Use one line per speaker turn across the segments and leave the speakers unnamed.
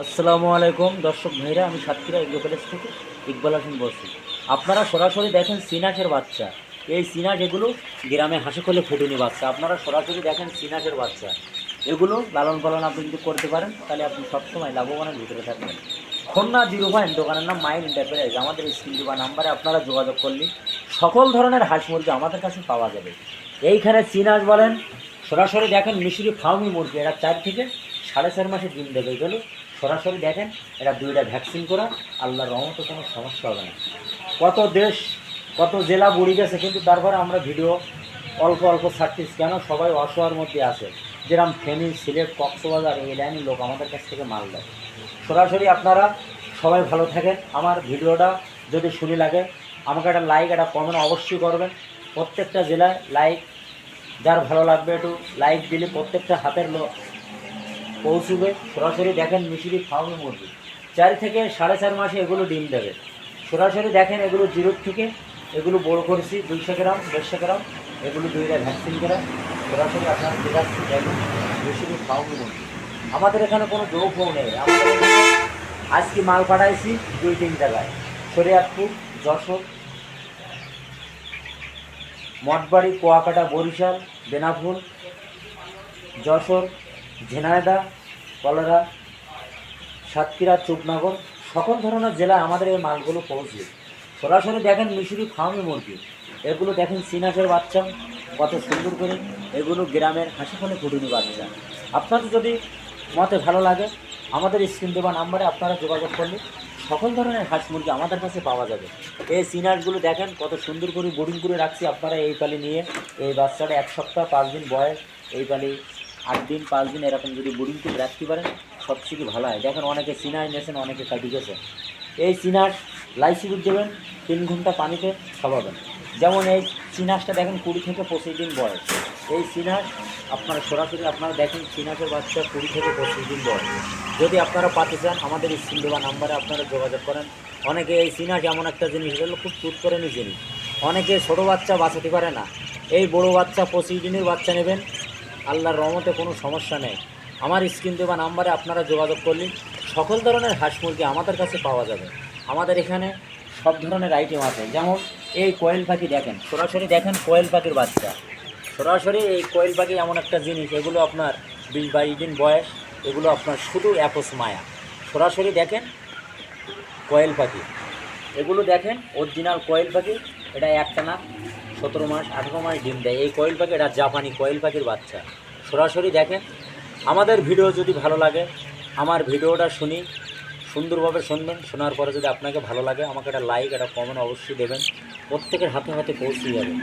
আসসালামু আলাইকুম দর্শক ভাইরা, আমি সাতক্ষীরা এগ্রো প্যালেস থেকে ইকবাল হাসান বলছি। আপনারা সরাসরি দেখেন সিনাসের বাচ্চা। এই সিনাস এগুলো গ্রামে হাসি খোলে ফুটুনি বাচ্চা। আপনারা সরাসরি দেখেন সিনাসের বাচ্চা। এগুলো লালন পালন আপনি যদি করতে পারেন তাহলে আপনি সবসময় লাভবানের ভিতরে থাকবেন। খুলনা 05 দোকানের নাম মাইল এন্টারপ্রাইজ। আমাদের স্ক্রিন বা নাম্বারে আপনারা যোগাযোগ করলে সকল ধরনের হাঁস মুরগি আমাদের কাছে পাওয়া যাবে। এইখানে সিনাস বলেন, সরাসরি দেখেন মিশরি ফার্মি মুরগি। এরা 4 থেকে 4.5 মাসে ডিম দেবে। এগুলো সরাসরি দেখেন, এরা 2টা ভ্যাকসিন করা। আল্লাহর রহমতে কোনো সমস্যা হবে না। কত দেশ কত জেলা বুড়ি গেছে, কিন্তু তারপরে আমরা ভিডিও অল্প অল্প ছাড়তেছি। কেন? সবাই অসহায়ের মধ্যে আছে। যেরকম ফেনী, সিলেট, কক্সবাজার এই লাইনের লোক আমাদের কাছ থেকে মাল দেয়। সরাসরি আপনারা সবাই ভালো থাকেন। আমার ভিডিওটা যদি শুনে লাগে আমাকে একটা লাইক, একটা কমেন্ট অবশ্যই করবেন। প্রত্যেকটা জেলায় লাইক, যার ভালো লাগবে একটু লাইক দিলে প্রত্যেকটা হাতের লোক পৌঁছবে। সরাসরি দেখেন মিশরি ফার্মি মুরগি 4 থেকে 4.5 মাসে এগুলো ডিম দেবে। সরাসরি দেখেন এগুলো 0 থেকে এগুলো বড় করেছি 200 গ্রাম 150 গ্রাম। এগুলো 2টা ভ্যাকসিন করা। সরাসরি আপনারা দেখাচ্ছি দেখেন মিশরি ফার্মি মুরগি। আমাদের এখানে কোনো যৌফও নেই। আমাদের এখানে আজকে মাল পাঠাইছি 2-3 জায়গায়: শরীয়তপুর, যশোর, মঠবাড়ি, কুয়াকাটা, বরিশাল, বেনাপোল, যশোর, ঝিনাইদহ, কলেরা, সাতক্ষীরা, চুপনগর, সকল ধরনের জেলায় আমাদের এই মালগুলো পৌঁছে। সরাসরি দেখেন মিশরি ফার্মি মুরগি। এগুলো দেখেন সিনাসের বাচ্চা কত সুন্দর করে। এগুলো গ্রামের হাসি ফোনে ফুটুনি বাচ্চা। আপনাদের যদি মতে ভালো লাগে আমাদের স্ক্রিন দেওয়া নাম্বারে আপনারা যোগাযোগ করলে সকল ধরনের হাঁস মুরগি আমাদের কাছে পাওয়া যাবে। এই সিনাসগুলো দেখেন কত সুন্দর করে বোর্ডিং করে রাখছি। আপনারা এই পালি নিয়ে এই বাচ্চাটা 1 সপ্তাহ 5 দিন বয়স, এই পালি 8 দিন 5 দিন এরকম যদি বোর্ডিং করে রাখতে পারেন সবথেকে ভালো হয়। দেখেন অনেকে সিনাস নিয়েছেন, অনেকে কাটি গেছে। এই সিনাস লাইসিবিট দেবেন, 3 ঘন্টা পানিতে খাওয়াবেন। যেমন এই সিনাসটা দেখেন 20 থেকে 25 দিন বয়স। এই সিনাস আপনারা সরাসরি আপনারা দেখেন সিনাসের বাচ্চা 20 থেকে 25 দিন বয়স। যদি আপনারা পাতে চান আমাদের স্ক্রিন দেওয়া নাম্বারে আপনারা যোগাযোগ করেন। অনেকে এই সিনাস এমন একটা জিনিস, এগুলো খুব চুট করে নি জিনিস। অনেকে ছোটো বাচ্চা বাঁচাতে পারে না। এই বড় বাচ্চা 25 দিনের বাচ্চা নেবেন, আল্লাহর রহমতে কোনো সমস্যা নেই। আমার স্ক্রিন দেওয়া নাম্বারে আপনারা যোগাযোগ করলে সকল ধরনের হাঁস মুরগি আমাদের কাছে পাওয়া যাবে। আমাদের এখানে সব ধরনের আইটেম আছে। যেমন এই কোয়েল পাখি দেখেন, সরাসরি দেখেন কোয়েল পাখির বাচ্চা। সরাসরি এই কোয়েল পাখি এমন একটা জিনিস, এগুলো আপনার 20-22 দিন বয়স। এগুলো আপনার শুধু অ্যাপোস মায়া। সরাসরি দেখেন কোয়েল পাখি। এগুলো দেখেন অরিজিনাল কোয়েল পাখি। এটা একটানা 17 মাস 18 মাস ডিম দেয় এই কোয়েল পাখি। এটা জাপানি কোয়েল পাখির বাচ্চা। সরাসরি দেখেন। আমাদের ভিডিও যদি ভালো লাগে আমার ভিডিওটা শুনি সুন্দরভাবে শুনবেন। শোনার পরে যদি আপনাকে ভালো লাগে আমাকে একটা লাইক, একটা কমেন্ট অবশ্যই দেবেন। প্রত্যেকের হাতে হাতে পৌঁছে যাবে।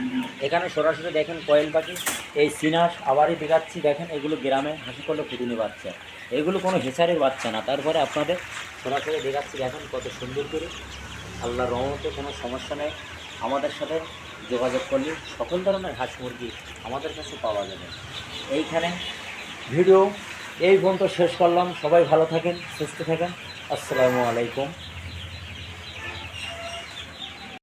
এখানে সরাসরি দেখেন কোয়েল পাখি। এই সিনাস আবারই দেখাচ্ছি দেখেন, এগুলো গ্রামে হাসি করলে ফুটুনি বাচ্চা। এগুলো কোনো হেসারের বাচ্চা না। তারপরে আপনাদের সরাসরি দেখাচ্ছি দেখেন কত সুন্দর করে। আল্লাহর রহমতে কোনো সমস্যা নেই। আমাদের সাথে যোগাযোগ করলে সকল ধরনের হাঁস মুরগি আমাদের কাছে পাওয়া যাবে। এইখানে ভিডিও এই পর্যন্ত শেষ করলাম। সবাই ভালো থাকেন, সুস্থ থাকেন। আসসালামু আলাইকুম।